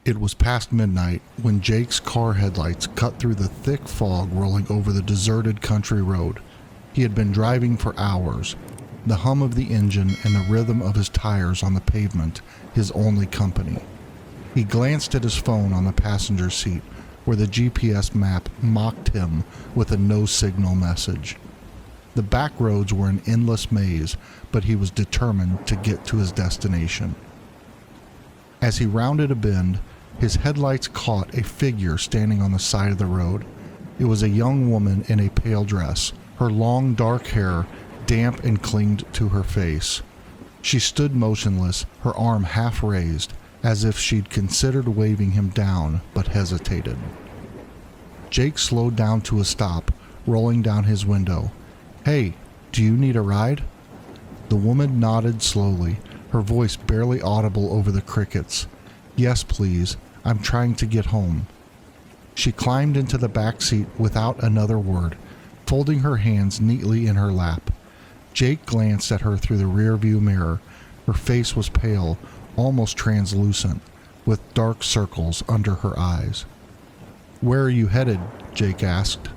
It was past midnight when Jake's car headlights cut through the thick fog rolling over the deserted country road. He had been driving for hours, the hum of the engine and the rhythm of his tires on the pavement his only company. He glanced at his phone on the passenger seat, where the GPS map mocked him with a no-signal message. The back roads were an endless maze, but he was determined to get to his destination. As he rounded a bend, his headlights caught a figure standing on the side of the road. It was a young woman in a pale dress, her long dark hair damp and clinged to her face. She stood motionless, her arm half raised, as if she'd considered waving him down, but hesitated. Jake slowed down to a stop, rolling down his window. "Hey, do you need a ride?" The woman nodded slowly, her voice barely audible over the crickets. "Yes, please. I'm trying to get home." She climbed into the back seat without another word, folding her hands neatly in her lap. Jake glanced at her through the rearview mirror. Her face was pale, almost translucent, with dark circles under her eyes. "Where are you headed?" Jake asked.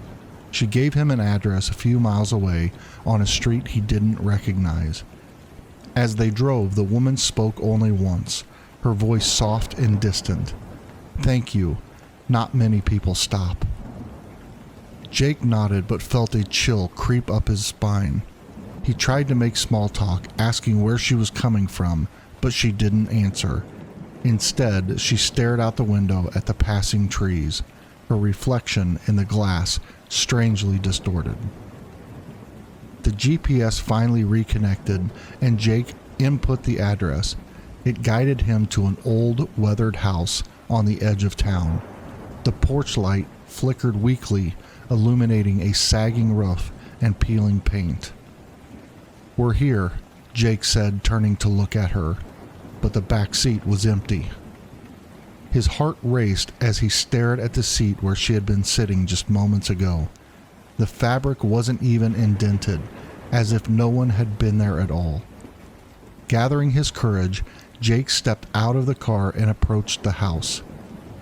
She gave him an address a few miles away on a street he didn't recognize. As they drove, the woman spoke only once, her voice soft and distant. "Thank you. Not many people stop." Jake nodded but felt a chill creep up his spine. He tried to make small talk, asking where she was coming from, but she didn't answer. Instead, she stared out the window at the passing trees, her reflection in the glass strangely distorted. The GPS finally reconnected, and Jake input the address. It guided him to an old, weathered house on the edge of town. The porch light flickered weakly, illuminating a sagging roof and peeling paint. "We're here," Jake said, turning to look at her, but the back seat was empty. His heart raced as he stared at the seat where she had been sitting just moments ago. The fabric wasn't even indented, as if no one had been there at all. Gathering his courage, Jake stepped out of the car and approached the house.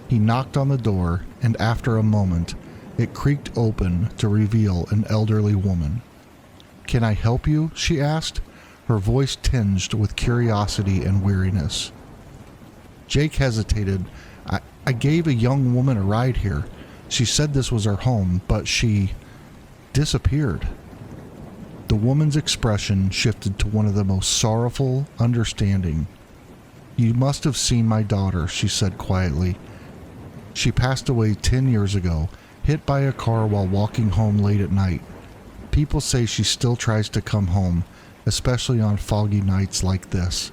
He knocked on the door, and after a moment, it creaked open to reveal an elderly woman. "Can I help you?" she asked, her voice tinged with curiosity and weariness. Jake hesitated. I gave a young woman a ride here. She said this was her home, but she disappeared." The woman's expression shifted to one of the most sorrowful, understanding. "You must have seen my daughter," she said quietly. "She passed away 10 years ago, hit by a car while walking home late at night. People say she still tries to come home, especially on foggy nights like this."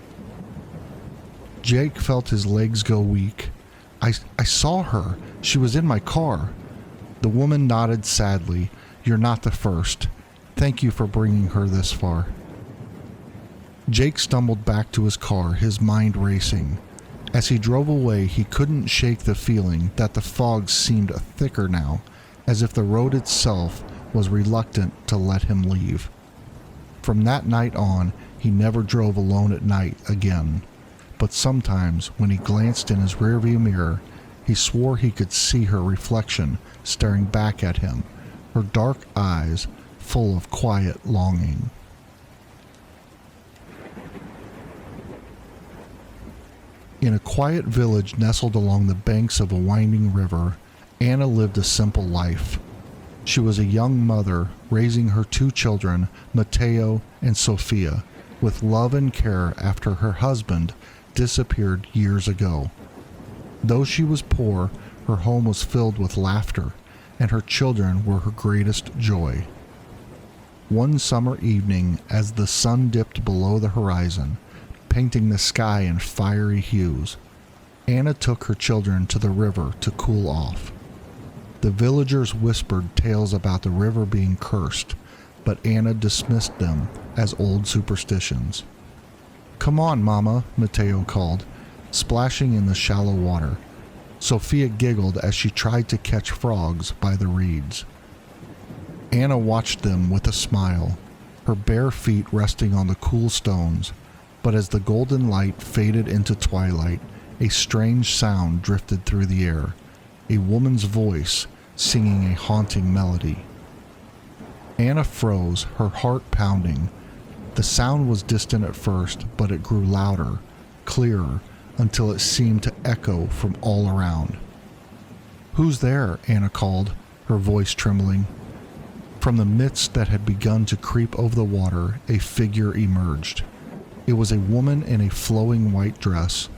Jake felt his legs go weak. I saw her. She was in my car." The woman nodded sadly. "You're not the first. Thank you for bringing her this far." Jake stumbled back to his car, his mind racing. As he drove away, he couldn't shake the feeling that the fog seemed thicker now, as if the road itself was reluctant to let him leave. From that night on, he never drove alone at night again. But sometimes, when he glanced in his rearview mirror, he swore he could see her reflection staring back at him, her dark eyes full of quiet longing. In a quiet village nestled along the banks of a winding river, Anna lived a simple life. She was a young mother raising her 2 children, Matteo and Sophia, with love and care after her husband disappeared years ago. Though she was poor, her home was filled with laughter, and her children were her greatest joy. One summer evening, as the sun dipped below the horizon, painting the sky in fiery hues, Anna took her children to the river to cool off. The villagers whispered tales about the river being cursed, but Anna dismissed them as old superstitions. "Come on, Mama," Matteo called, splashing in the shallow water. Sophia giggled as she tried to catch frogs by the reeds. Anna watched them with a smile, her bare feet resting on the cool stones, but as the golden light faded into twilight, a strange sound drifted through the air, a woman's voice singing a haunting melody. Anna froze, her heart pounding. The sound was distant at first, but it grew louder, clearer, until it seemed to echo from all around. "Who's there?" Anna called, her voice trembling. From the mist that had begun to creep over the water, a figure emerged. It was a woman in a flowing white dress,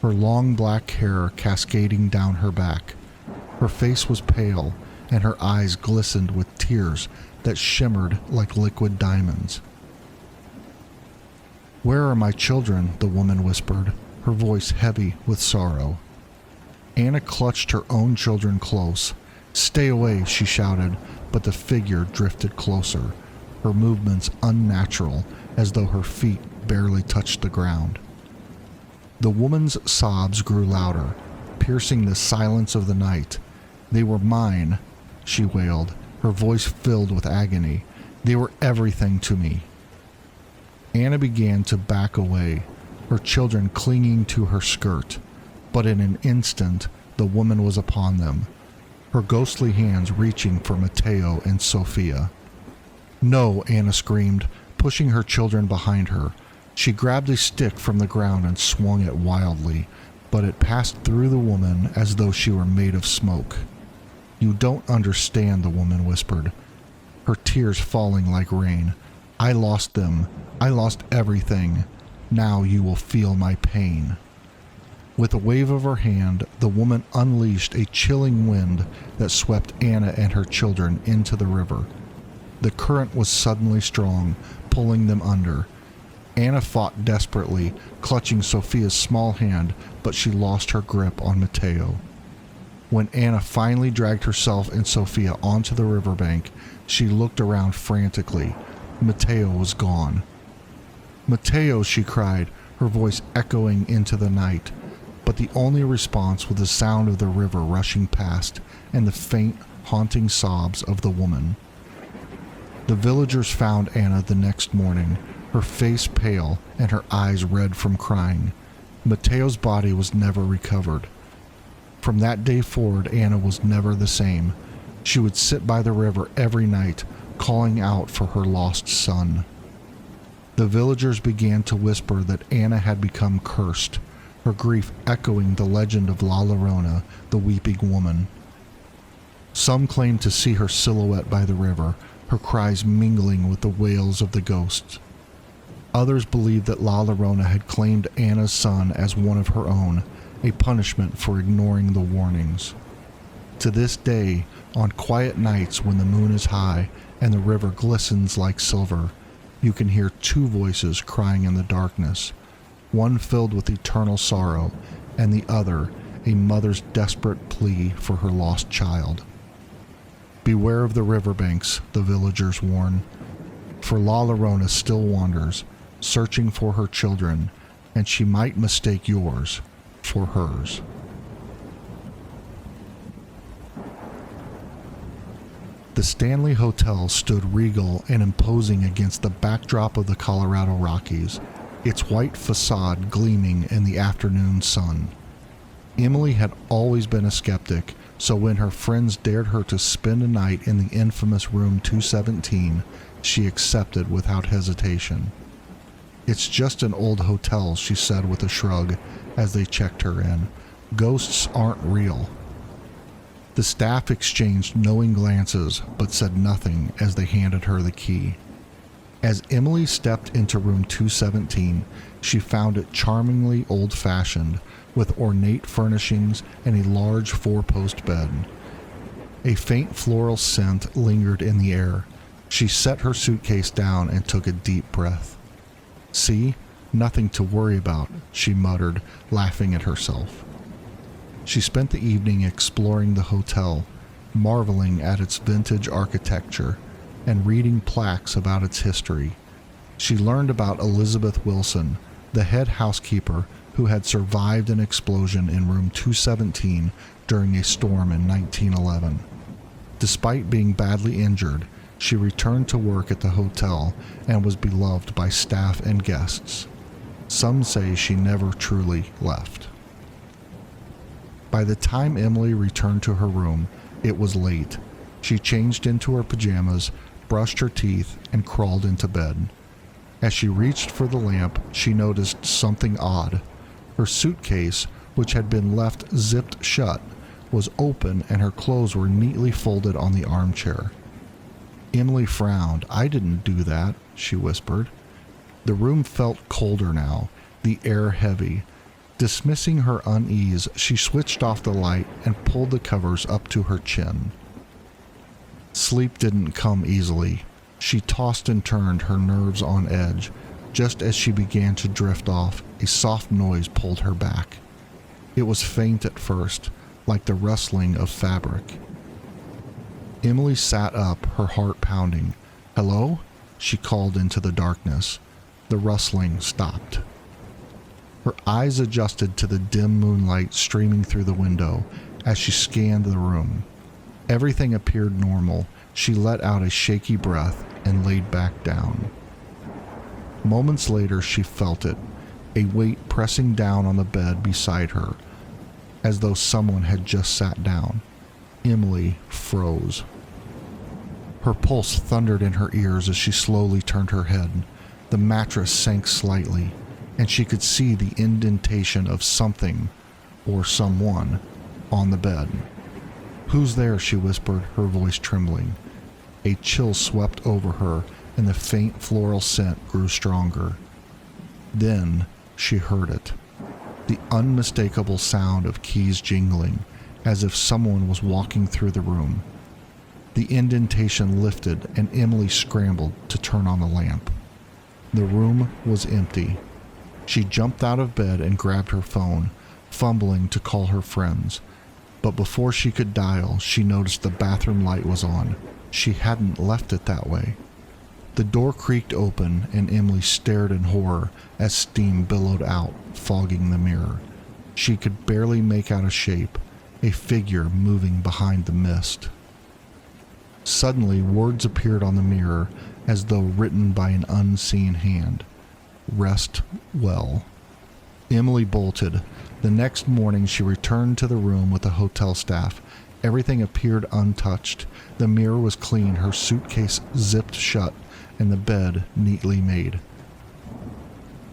her long black hair cascading down her back. Her face was pale, and her eyes glistened with tears that shimmered like liquid diamonds. "Where are my children?" the woman whispered, her voice heavy with sorrow. Anna clutched her own children close. "Stay away," she shouted, but the figure drifted closer, her movements unnatural, as though her feet barely touched the ground. The woman's sobs grew louder, piercing the silence of the night. "They were mine," she wailed, her voice filled with agony. "They were everything to me." Anna began to back away, her children clinging to her skirt, but in an instant the woman was upon them, her ghostly hands reaching for Matteo and Sophia. "No!" Anna screamed, pushing her children behind her. She grabbed a stick from the ground and swung it wildly, but it passed through the woman as though she were made of smoke. "You don't understand," the woman whispered, her tears falling like rain. "I lost them. I lost everything. Now you will feel my pain." With a wave of her hand, the woman unleashed a chilling wind that swept Anna and her children into the river. The current was suddenly strong, pulling them under. Anna fought desperately, clutching Sophia's small hand, but she lost her grip on Matteo. When Anna finally dragged herself and Sophia onto the riverbank, she looked around frantically. Matteo was gone. "Matteo!" she cried, her voice echoing into the night. But the only response was the sound of the river rushing past and the faint, haunting sobs of the woman. The villagers found Anna the next morning, her face pale and her eyes red from crying. Matteo's body was never recovered. From that day forward, Anna was never the same. She would sit by the river every night, calling out for her lost son. The villagers began to whisper that Anna had become cursed, her grief echoing the legend of La Llorona, the weeping woman. Some claimed to see her silhouette by the river, her cries mingling with the wails of the ghosts. Others believed that La Llorona had claimed Anna's son as one of her own, a punishment for ignoring the warnings. To this day, on quiet nights when the moon is high and the river glistens like silver, you can hear two voices crying in the darkness, one filled with eternal sorrow, and the other a mother's desperate plea for her lost child. Beware of the riverbanks, the villagers warn, for La Llorona still wanders, searching for her children, and she might mistake yours for hers. The Stanley Hotel stood regal and imposing against the backdrop of the Colorado Rockies, its white facade gleaming in the afternoon sun. Emily had always been a skeptic, so when her friends dared her to spend a night in the infamous room 217, she accepted without hesitation. "It's just an old hotel," she said with a shrug as they checked her in. "Ghosts aren't real." The staff exchanged knowing glances, but said nothing as they handed her the key. As Emily stepped into room 217, she found it charmingly old-fashioned, with ornate furnishings and a large four-post bed. A faint floral scent lingered in the air. She set her suitcase down and took a deep breath. "See? Nothing to worry about," she muttered, laughing at herself. She spent the evening exploring the hotel, marveling at its vintage architecture and reading plaques about its history. She learned about Elizabeth Wilson, the head housekeeper who had survived an explosion in room 217 during a storm in 1911. Despite being badly injured, she returned to work at the hotel and was beloved by staff and guests. Some say she never truly left. By the time Emily returned to her room, it was late. She changed into her pajamas, brushed her teeth, and crawled into bed. As she reached for the lamp, she noticed something odd. Her suitcase, which had been left zipped shut, was open and her clothes were neatly folded on the armchair. Emily frowned. "I didn't do that," she whispered. The room felt colder now, the air heavy. Dismissing her unease, she switched off the light and pulled the covers up to her chin. Sleep didn't come easily. She tossed and turned, her nerves on edge. Just as she began to drift off, a soft noise pulled her back. It was faint at first, like the rustling of fabric. Emily sat up, her heart pounding. "Hello?" she called into the darkness. The rustling stopped. Her eyes adjusted to the dim moonlight streaming through the window as she scanned the room. Everything appeared normal. She let out a shaky breath and laid back down. Moments later, she felt it, a weight pressing down on the bed beside her, as though someone had just sat down. Emily froze. Her pulse thundered in her ears as she slowly turned her head. The mattress sank slightly, and she could see the indentation of something, or someone, on the bed. "Who's there?" she whispered, her voice trembling. A chill swept over her, and the faint floral scent grew stronger. Then she heard it. The unmistakable sound of keys jingling, as if someone was walking through the room. The indentation lifted, and Emily scrambled to turn on the lamp. The room was empty. She jumped out of bed and grabbed her phone, fumbling to call her friends. But before she could dial, she noticed the bathroom light was on. She hadn't left it that way. The door creaked open, and Emily stared in horror as steam billowed out, fogging the mirror. She could barely make out a shape, a figure moving behind the mist. Suddenly, words appeared on the mirror as though written by an unseen hand. "Rest well." Emily bolted. The next morning, she returned to the room with the hotel staff. Everything appeared untouched. The mirror was clean, her suitcase zipped shut, and the bed neatly made.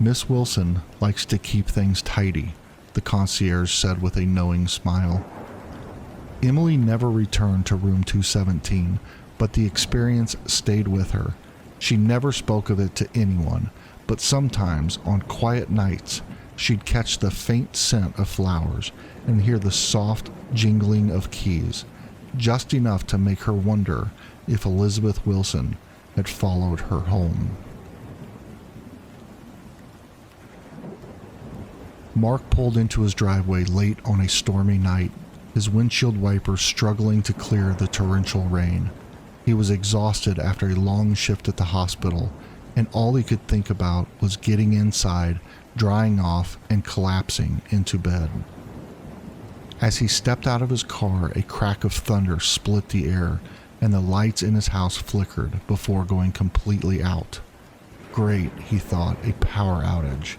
"Miss Wilson likes to keep things tidy," the concierge said with a knowing smile. Emily never returned to room 217, but the experience stayed with her. She never spoke of it to anyone, but sometimes, on quiet nights, she'd catch the faint scent of flowers and hear the soft jingling of keys, just enough to make her wonder if Elizabeth Wilson had followed her home. Mark pulled into his driveway late on a stormy night, his windshield wipers struggling to clear the torrential rain. He was exhausted after a long shift at the hospital, and all he could think about was getting inside, drying off, and collapsing into bed. As he stepped out of his car, a crack of thunder split the air, and the lights in his house flickered before going completely out. Great, he thought, a power outage.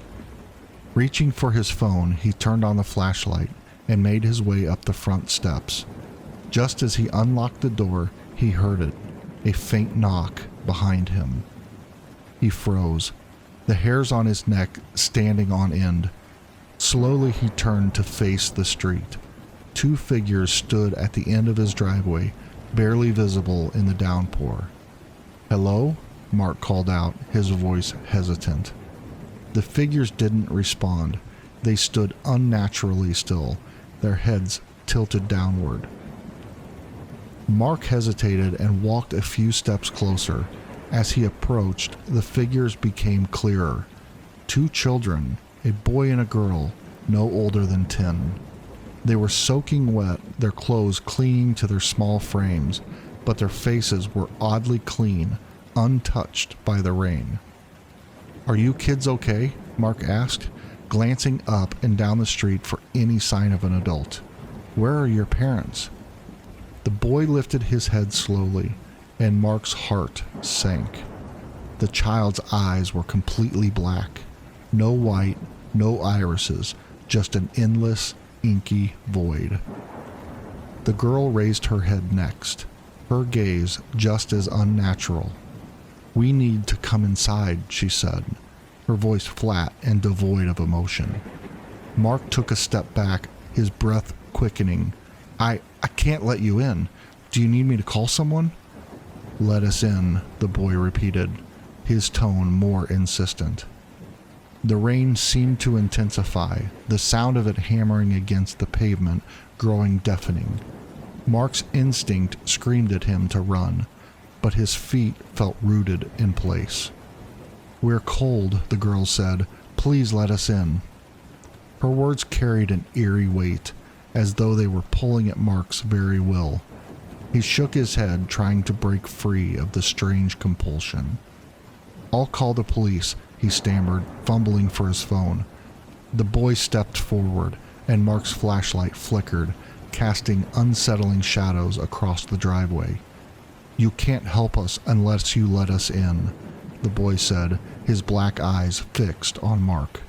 Reaching for his phone, he turned on the flashlight and made his way up the front steps. Just as he unlocked the door, he heard it, a faint knock behind him. He froze, the hairs on his neck standing on end. Slowly he turned to face the street. Two figures stood at the end of his driveway, barely visible in the downpour. "Hello?" Mark called out, his voice hesitant. The figures didn't respond. They stood unnaturally still, their heads tilted downward. Mark hesitated and walked a few steps closer. As he approached, the figures became clearer. Two children, a boy and a girl, no older than 10. They were soaking wet, their clothes clinging to their small frames, but their faces were oddly clean, untouched by the rain. "Are you kids okay?" Mark asked, glancing up and down the street for any sign of an adult. "Where are your parents?" The boy lifted his head slowly, and Mark's heart sank. The child's eyes were completely black. No white, no irises, just an endless, inky void. The girl raised her head next, her gaze just as unnatural. "We need to come inside," she said, her voice flat and devoid of emotion. Mark took a step back, his breath quickening. I can't let you in. Do you need me to call someone?" "Let us in," the boy repeated, his tone more insistent. The rain seemed to intensify, the sound of it hammering against the pavement growing deafening. Mark's instinct screamed at him to run, but his feet felt rooted in place. "We're cold," the girl said. "Please let us in." Her words carried an eerie weight, as though they were pulling at Mark's very will. He shook his head, trying to break free of the strange compulsion. "I'll call the police," he stammered, fumbling for his phone. The boy stepped forward, and Mark's flashlight flickered, casting unsettling shadows across the driveway. "You can't help us unless you let us in," the boy said, his black eyes fixed on Mark.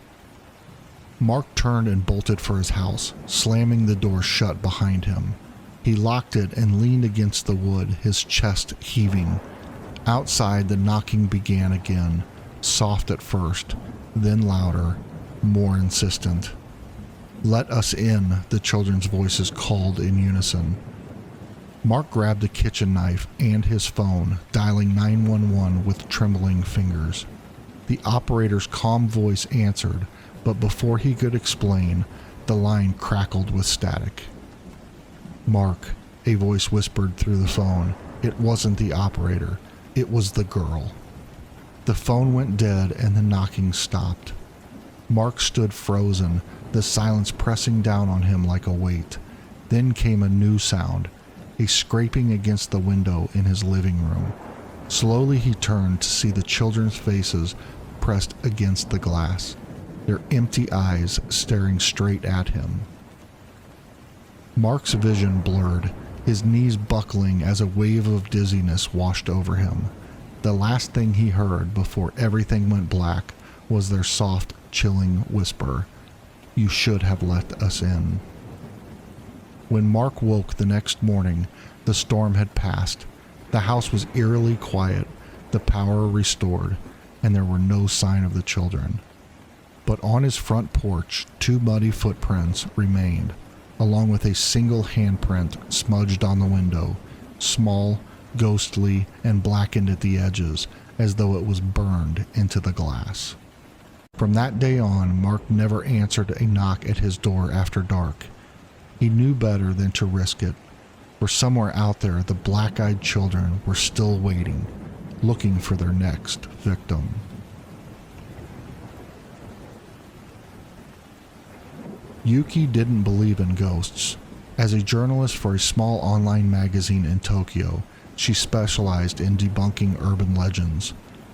Mark turned and bolted for his house, slamming the door shut behind him. He locked it and leaned against the wood, his chest heaving. Outside, the knocking began again, soft at first, then louder, more insistent. "Let us in," the children's voices called in unison. Mark grabbed a kitchen knife and his phone, dialing 911 with trembling fingers. The operator's calm voice answered, but before he could explain, the line crackled with static. "Mark," a voice whispered through the phone. It wasn't the operator. It was the girl. The phone went dead and the knocking stopped. Mark stood frozen, the silence pressing down on him like a weight. Then came a new sound, a scraping against the window in his living room. Slowly he turned to see the children's faces pressed against the glass, their empty eyes staring straight at him. Mark's vision blurred, his knees buckling as a wave of dizziness washed over him. The last thing he heard before everything went black was their soft, chilling whisper, "You should have let us in." When Mark woke the next morning, the storm had passed. The house was eerily quiet, the power restored, and there were no sign of the children. But on his front porch, 2 muddy footprints remained, along with a single handprint smudged on the window, small, ghostly, and blackened at the edges, as though it was burned into the glass. From that day on, Mark never answered a knock at his door after dark. He knew better than to risk it, for somewhere out there the black-eyed children were still waiting, looking for their next victim. Yuki didn't believe in ghosts. As a journalist for a small online magazine in Tokyo, she specialized in debunking urban legends.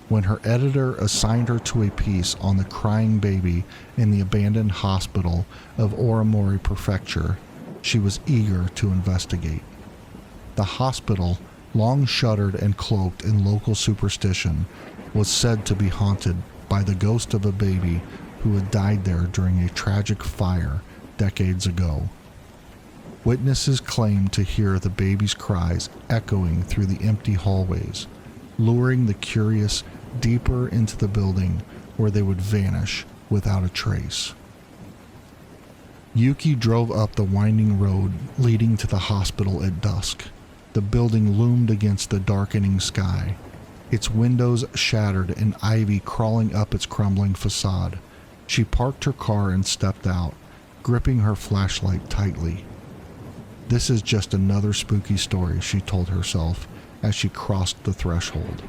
When her editor assigned her to a piece on the crying baby in the abandoned hospital of Oramori Prefecture, she was eager to investigate. The hospital, long shuttered and cloaked in local superstition, was said to be haunted by the ghost of a baby who had died there during a tragic fire decades ago. Witnesses claimed to hear the baby's cries echoing through the empty hallways, luring the curious deeper into the building where they would vanish without a trace. Yuki drove up the winding road leading to the hospital at dusk. The building loomed against the darkening sky, its windows shattered and ivy crawling up its crumbling facade. She parked her car and stepped out, gripping her flashlight tightly. This is just another spooky story, she told herself as she crossed the threshold.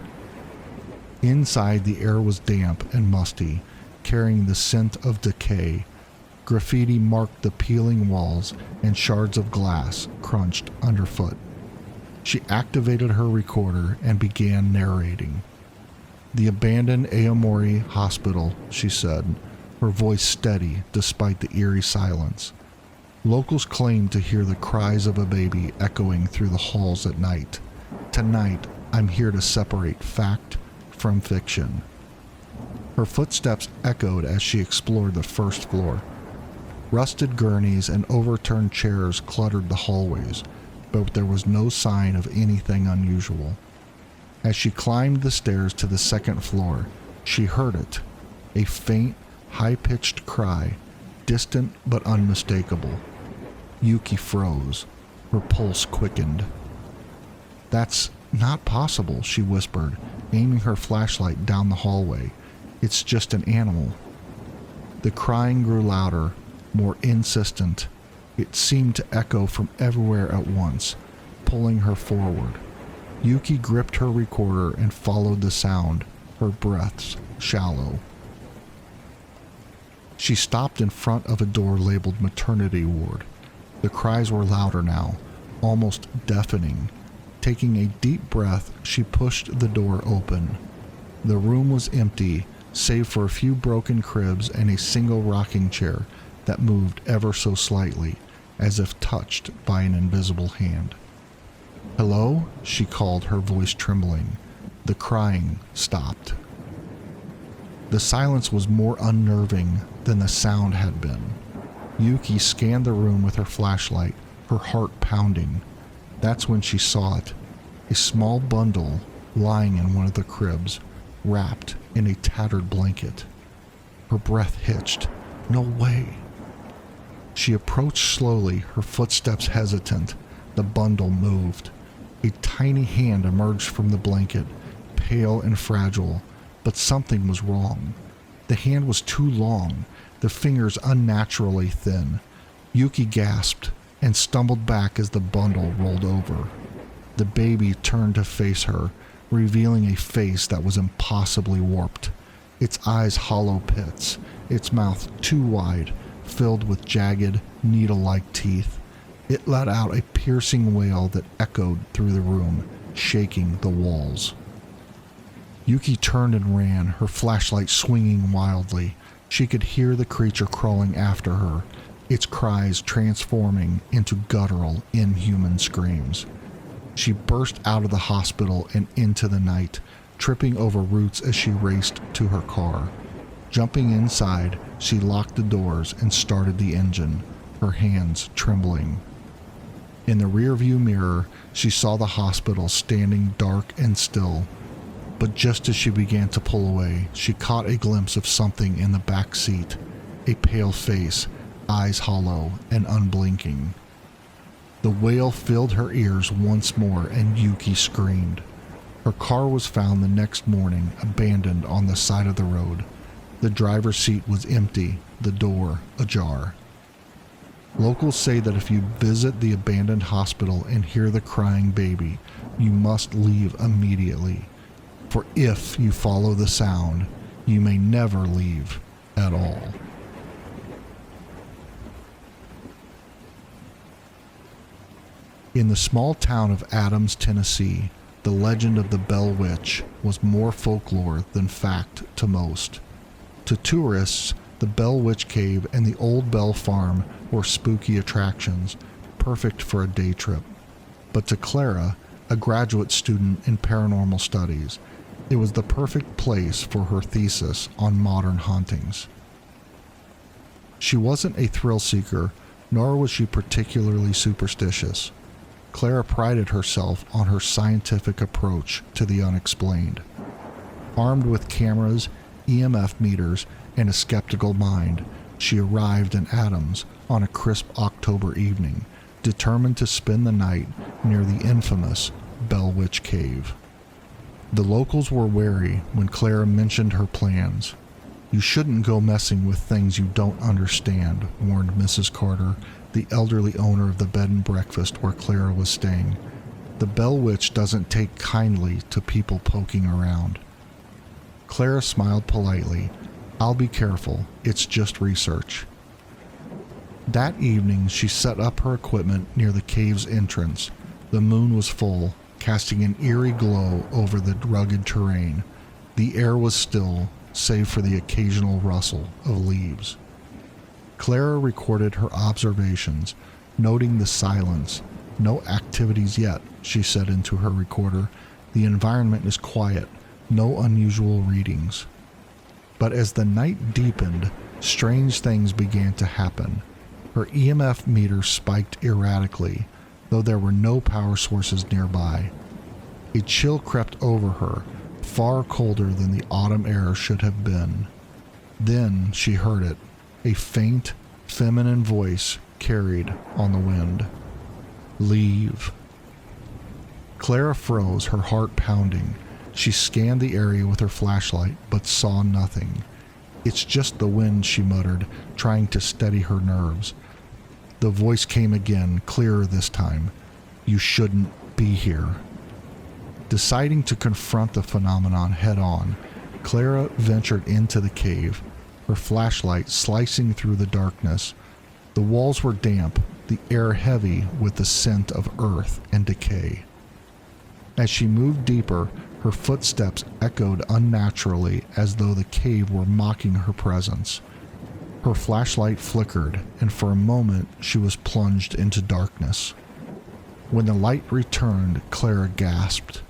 Inside, the air was damp and musty, carrying the scent of decay. Graffiti marked the peeling walls, and shards of glass crunched underfoot. She activated her recorder and began narrating. "The abandoned Oramori hospital," she said, her voice steady despite the eerie silence. "Locals claim to hear the cries of a baby echoing through the halls at night. Tonight, I'm here to separate fact from fiction." Her footsteps echoed as she explored the first floor. Rusted gurneys and overturned chairs cluttered the hallways, but there was no sign of anything unusual. As she climbed the stairs to the second floor, she heard it, a faint, high-pitched cry, distant but unmistakable. Yuki froze. Her pulse quickened. "That's not possible," she whispered, aiming her flashlight down the hallway. "It's just an animal." The crying grew louder, more insistent. It seemed to echo from everywhere at once, pulling her forward. Yuki gripped her recorder and followed the sound, her breaths shallow. She stopped in front of a door labeled maternity ward. The cries were louder now, almost deafening. Taking a deep breath, she pushed the door open. The room was empty, save for a few broken cribs and a single rocking chair that moved ever so slightly, as if touched by an invisible hand. "Hello?" she called, her voice trembling. The crying stopped. The silence was more unnerving than the sound had been. Yuki scanned the room with her flashlight, her heart pounding. That's when she saw it. A small bundle lying in one of the cribs, wrapped in a tattered blanket. Her breath hitched. No way. She approached slowly, her footsteps hesitant. The bundle moved. A tiny hand emerged from the blanket, pale and fragile, but something was wrong. The hand was too long, the fingers unnaturally thin. Yuki gasped and stumbled back as the bundle rolled over. The baby turned to face her, revealing a face that was impossibly warped. Its eyes hollow pits, its mouth too wide, filled with jagged, needle-like teeth. It let out a piercing wail that echoed through the room, shaking the walls. Yuki turned and ran, her flashlight swinging wildly. She could hear the creature crawling after her, its cries transforming into guttural, inhuman screams. She burst out of the hospital and into the night, tripping over roots as she raced to her car. Jumping inside, she locked the doors and started the engine, her hands trembling. In the rearview mirror, she saw the hospital standing dark and still. But just as she began to pull away, she caught a glimpse of something in the back seat, a pale face, eyes hollow and unblinking. The wail filled her ears once more and Yuki screamed. Her car was found the next morning, abandoned on the side of the road. The driver's seat was empty, the door ajar. Locals say that if you visit the abandoned hospital and hear the crying baby, you must leave immediately. For if you follow the sound, you may never leave at all. In the small town of Adams, Tennessee, the legend of the Bell Witch was more folklore than fact to most. To tourists, the Bell Witch Cave and the Old Bell Farm were spooky attractions, perfect for a day trip. But to Clara, a graduate student in paranormal studies, it was the perfect place for her thesis on modern hauntings. She wasn't a thrill seeker, nor was she particularly superstitious. Clara prided herself on her scientific approach to the unexplained. Armed with cameras, EMF meters, and a skeptical mind, she arrived in Adams on a crisp October evening, determined to spend the night near the infamous Bell Witch Cave. The locals were wary when Clara mentioned her plans. "You shouldn't go messing with things you don't understand," warned Mrs. Carter, the elderly owner of the bed and breakfast where Clara was staying. "The Bell Witch doesn't take kindly to people poking around." Clara smiled politely. "I'll be careful. It's just research." That evening, she set up her equipment near the cave's entrance. The moon was full, casting an eerie glow over the rugged terrain. The air was still, save for the occasional rustle of leaves. Clara recorded her observations, noting the silence. "No activities yet," she said into her recorder. "The environment is quiet, no unusual readings." But as the night deepened, strange things began to happen. Her EMF meter spiked erratically, though there were no power sources nearby. A chill crept over her, far colder than the autumn air should have been. Then she heard it, a faint, feminine voice carried on the wind. "Leave." Clara froze, her heart pounding. She scanned the area with her flashlight, but saw nothing. "It's just the wind," she muttered, trying to steady her nerves. The voice came again, clearer this time. "You shouldn't be here." Deciding to confront the phenomenon head-on, Clara ventured into the cave, her flashlight slicing through the darkness. The walls were damp, the air heavy with the scent of earth and decay. As she moved deeper, her footsteps echoed unnaturally as though the cave were mocking her presence. Her flashlight flickered, and for a moment she was plunged into darkness. When the light returned, Clara gasped.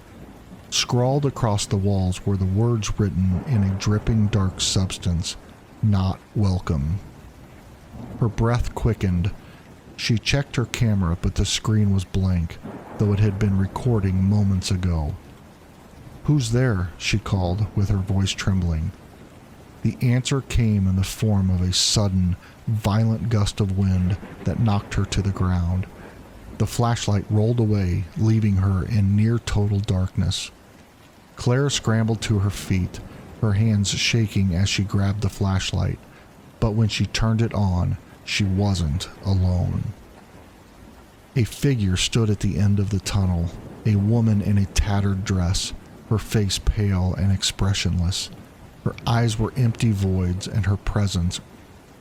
Scrawled across the walls were the words written in a dripping dark substance, "Not welcome." Her breath quickened. She checked her camera, but the screen was blank, though it had been recording moments ago. "Who's there?" she called, with her voice trembling. The answer came in the form of a sudden, violent gust of wind that knocked her to the ground. The flashlight rolled away, leaving her in near total darkness. Clara scrambled to her feet, her hands shaking as she grabbed the flashlight, but when she turned it on, she wasn't alone. A figure stood at the end of the tunnel, a woman in a tattered dress, her face pale and expressionless. Her eyes were empty voids, and her presence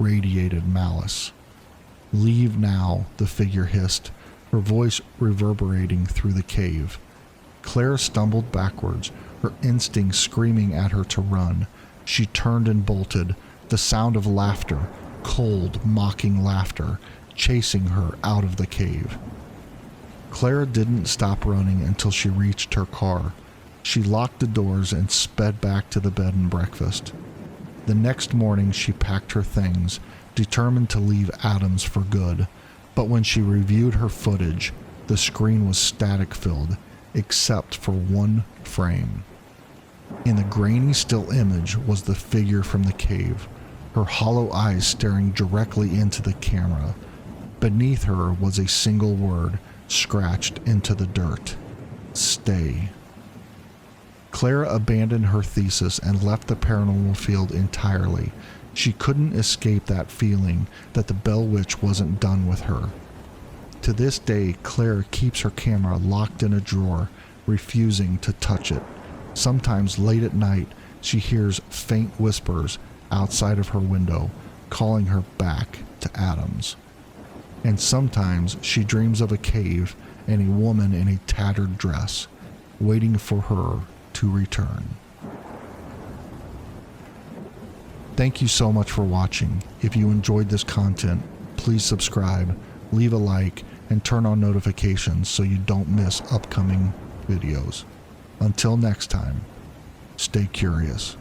radiated malice. "Leave now," the figure hissed, her voice reverberating through the cave. Clara stumbled backwards, her instincts screaming at her to run. She turned and bolted, the sound of laughter, cold, mocking laughter, chasing her out of the cave. Clara didn't stop running until she reached her car. She locked the doors and sped back to the bed and breakfast. The next morning she packed her things, determined to leave Adams for good, but when she reviewed her footage, the screen was static-filled, except for one frame. In the grainy still image was the figure from the cave, her hollow eyes staring directly into the camera. Beneath her was a single word, scratched into the dirt: "Stay." Clara abandoned her thesis and left the paranormal field entirely. She couldn't escape that feeling that the Bell Witch wasn't done with her. To this day, Clara keeps her camera locked in a drawer, refusing to touch it. Sometimes late at night, she hears faint whispers outside of her window, calling her back to Adams. And sometimes she dreams of a cave and a woman in a tattered dress, waiting for her to return. Thank you so much for watching. If you enjoyed this content, please subscribe, leave a like, and turn on notifications so you don't miss upcoming videos. Until next time, stay curious.